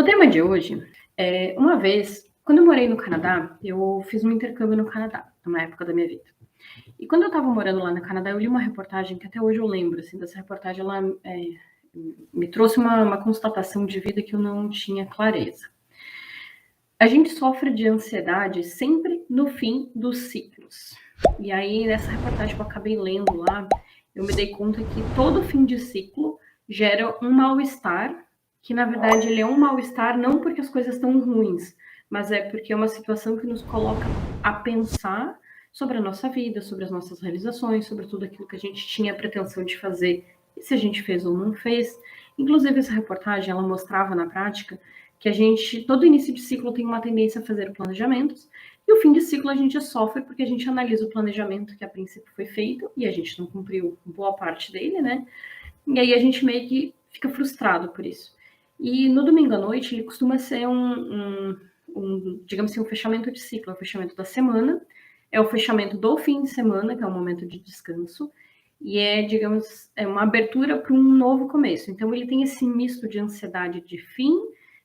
tema de hoje é, uma vez, quando eu morei no Canadá, eu fiz um intercâmbio no Canadá, numa época da minha vida. E quando eu estava morando lá no Canadá, eu li uma reportagem que até hoje eu lembro, assim, dessa reportagem, ela me trouxe uma constatação de vida que eu não tinha clareza. A gente sofre de ansiedade sempre no fim dos ciclos. E aí, nessa reportagem que eu acabei lendo lá, eu me dei conta que todo fim de ciclo gera um mal-estar, que na verdade ele é um mal-estar não porque as coisas estão ruins, mas é porque é uma situação que nos coloca a pensar sobre a nossa vida, sobre as nossas realizações, sobre tudo aquilo que a gente tinha a pretensão de fazer e se a gente fez ou não fez. Inclusive, essa reportagem, ela mostrava na prática que a gente, todo início de ciclo tem uma tendência a fazer planejamentos, e o fim de ciclo a gente sofre porque a gente analisa o planejamento que a princípio foi feito, e a gente não cumpriu boa parte dele, né? E aí a gente meio que fica frustrado por isso. E no domingo à noite, ele costuma ser digamos assim, um fechamento de ciclo, é o fechamento da semana, é o fechamento do fim de semana, que é um momento de descanso, e é, digamos, é uma abertura para um novo começo. Então ele tem esse misto de ansiedade de fim,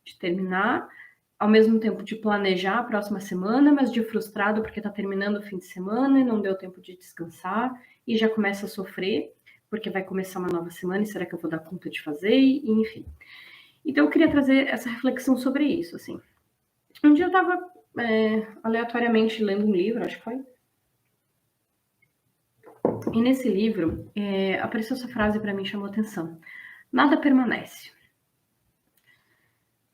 de terminar, ao mesmo tempo de planejar a próxima semana, mas de frustrado porque está terminando o fim de semana e não deu tempo de descansar e já começa a sofrer porque vai começar uma nova semana e será que eu vou dar conta de fazer? E, enfim. Então eu queria trazer essa reflexão sobre isso, assim. Um dia eu estava aleatoriamente lendo um livro, acho que foi. E nesse livro apareceu essa frase para mim, chamou atenção. Nada permanece.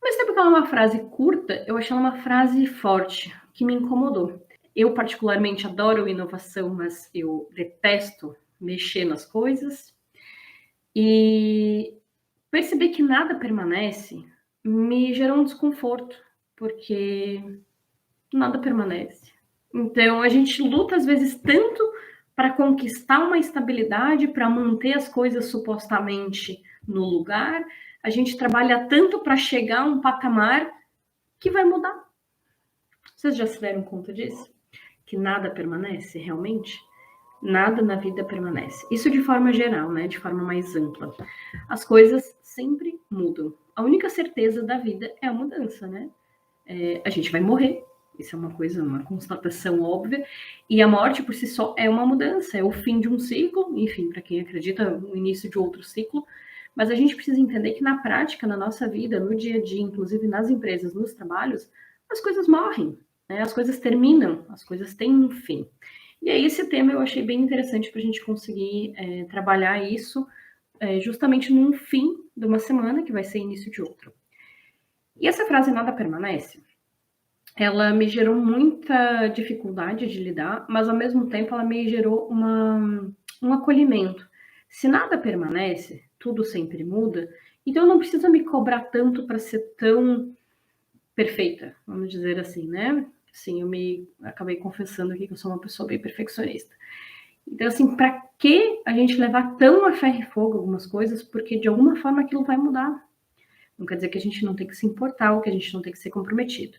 Mas tempo que ela é uma frase curta, eu achei ela uma frase forte, que me incomodou. Eu particularmente adoro inovação, mas eu detesto mexer nas coisas. E perceber que nada permanece me gerou um desconforto, porque nada permanece. Então a gente luta às vezes tanto para conquistar uma estabilidade, para manter as coisas supostamente no lugar, a gente trabalha tanto para chegar a um patamar que vai mudar. Vocês já se deram conta disso? Que nada permanece realmente? Nada na vida permanece. Isso de forma geral, né? De forma mais ampla. As coisas sempre mudam. A única certeza da vida é a mudança, né? A gente vai morrer. Isso é uma coisa, uma constatação óbvia. E a morte por si só é uma mudança, é o fim de um ciclo, enfim, para quem acredita, o início de outro ciclo. Mas a gente precisa entender que na prática, na nossa vida, no dia a dia, inclusive nas empresas, nos trabalhos, as coisas morrem, né? As coisas terminam, as coisas têm um fim. E aí esse tema eu achei bem interessante para a gente conseguir trabalhar isso justamente num fim de uma semana, que vai ser início de outra. E essa frase nada permanece, ela me gerou muita dificuldade de lidar, mas ao mesmo tempo ela me gerou um acolhimento. Se nada permanece, tudo sempre muda, então eu não preciso me cobrar tanto para ser tão perfeita, vamos dizer assim, né? Sim, eu me acabei confessando aqui que eu sou uma pessoa bem perfeccionista. Então, assim, para que a gente levar tão a ferro e fogo algumas coisas? Porque de alguma forma aquilo vai mudar. Não quer dizer que a gente não tem que se importar ou que a gente não tem que ser comprometido.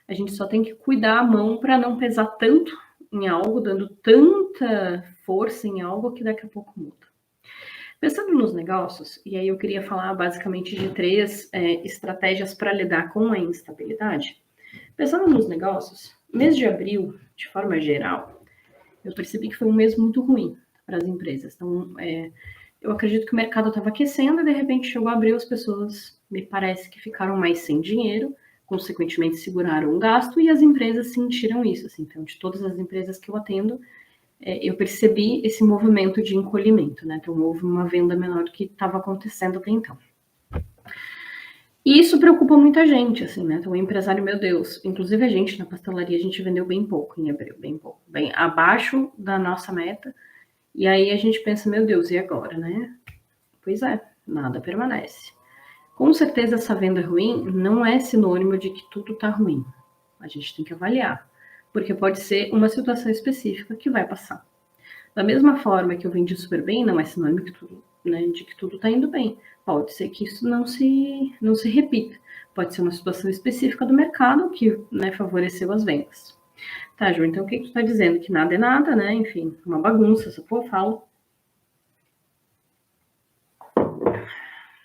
A gente só tem que cuidar a mão para não pesar tanto em algo, dando tanta força em algo que daqui a pouco muda. Pensando nos negócios, e aí eu queria falar basicamente de 3 estratégias para lidar com a instabilidade. Pensando nos negócios, mês de abril, de forma geral, eu percebi que foi um mês muito ruim para as empresas. Então, eu acredito que o mercado estava aquecendo e de repente chegou abril, as pessoas me parece que ficaram mais sem dinheiro, consequentemente seguraram o gasto e as empresas sentiram isso. Assim, então, de todas as empresas que eu atendo, eu percebi esse movimento de encolhimento, né? Então houve uma venda menor do que estava acontecendo até então. E isso preocupa muita gente, assim, né? Então o empresário, meu Deus, inclusive a gente na pastelaria, a gente vendeu bem pouco em abril, bem pouco, bem abaixo da nossa meta. E aí a gente pensa, meu Deus, e agora, né? Pois é, nada permanece. Com certeza essa venda ruim não é sinônimo de que tudo tá ruim. A gente tem que avaliar, porque pode ser uma situação específica que vai passar. Da mesma forma que eu vendi super bem, não é sinônimo que tudo, né, de que tudo tá indo bem. Pode ser que isso não se repita. Pode ser uma situação específica do mercado que, né, favoreceu as vendas. Tá, Ju, então o que tu tá dizendo? Que nada é nada, né? Enfim, uma bagunça, se eu falo.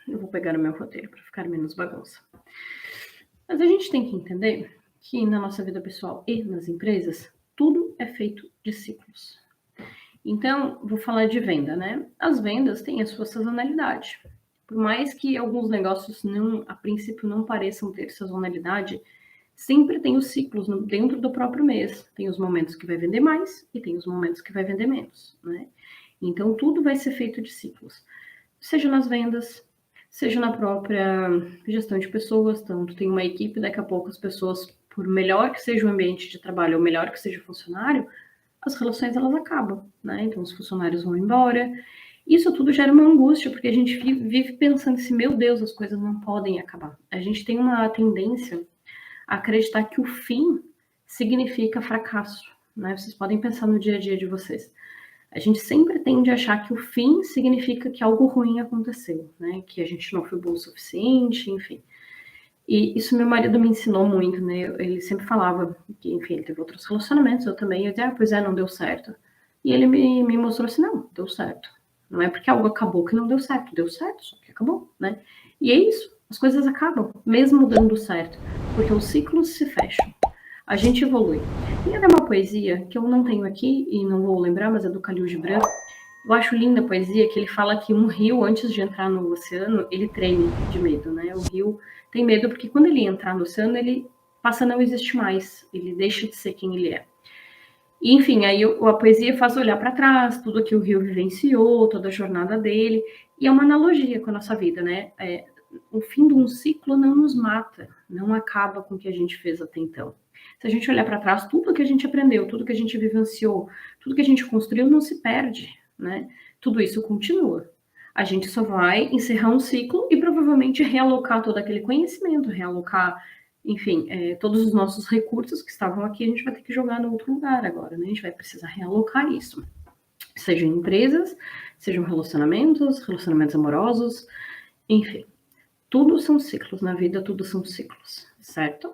Eu vou pegar o meu roteiro para ficar menos bagunça. Mas a gente tem que entender que na nossa vida pessoal e nas empresas, tudo é feito de ciclos. Então, vou falar de venda, né? As vendas têm a sua sazonalidade. Por mais que alguns negócios não, a princípio, não pareçam ter sazonalidade, sempre tem os ciclos dentro do próprio mês. Tem os momentos que vai vender mais e tem os momentos que vai vender menos, né? Então, tudo vai ser feito de ciclos. Seja nas vendas, seja na própria gestão de pessoas. Então, tu tem uma equipe, daqui a pouco as pessoas, por melhor que seja o ambiente de trabalho, ou melhor que seja o funcionário, as relações elas acabam, né? Então, os funcionários vão embora. Isso tudo gera uma angústia, porque a gente vive pensando assim, meu Deus, as coisas não podem acabar. A gente tem uma tendência a acreditar que o fim significa fracasso, né? Vocês podem pensar no dia a dia de vocês. A gente sempre tende a achar que o fim significa que algo ruim aconteceu, né? Que a gente não foi bom o suficiente, enfim. E isso meu marido me ensinou muito, né? Ele sempre falava que, enfim, ele teve outros relacionamentos, eu também. Eu dizia, pois é, não deu certo. E ele me mostrou assim, não, deu certo. Não é porque algo acabou que não deu certo, só que acabou, né? E é isso, as coisas acabam, mesmo dando certo, porque os ciclos se fecham. A gente evolui. E era uma poesia que eu não tenho aqui e não vou lembrar, mas é do Khalil Gibran. Eu acho linda a poesia que ele fala que um rio, antes de entrar no oceano, ele treme de medo, né? O rio tem medo porque quando ele entrar no oceano, ele passa a não existir mais, ele deixa de ser quem ele é. E, enfim, aí a poesia faz olhar para trás, tudo que o rio vivenciou, toda a jornada dele, e é uma analogia com a nossa vida, né? O fim de um ciclo não nos mata, não acaba com o que a gente fez até então. Se a gente olhar para trás, tudo que a gente aprendeu, tudo que a gente vivenciou, tudo que a gente construiu não se perde, né? Tudo isso continua. A gente só vai encerrar um ciclo e provavelmente realocar todo aquele conhecimento, realocar, enfim, todos os nossos recursos que estavam aqui, a gente vai ter que jogar no outro lugar agora, né? A gente vai precisar realocar isso. Sejam empresas, sejam relacionamentos amorosos, enfim. Tudo são ciclos na vida, tudo são ciclos, certo?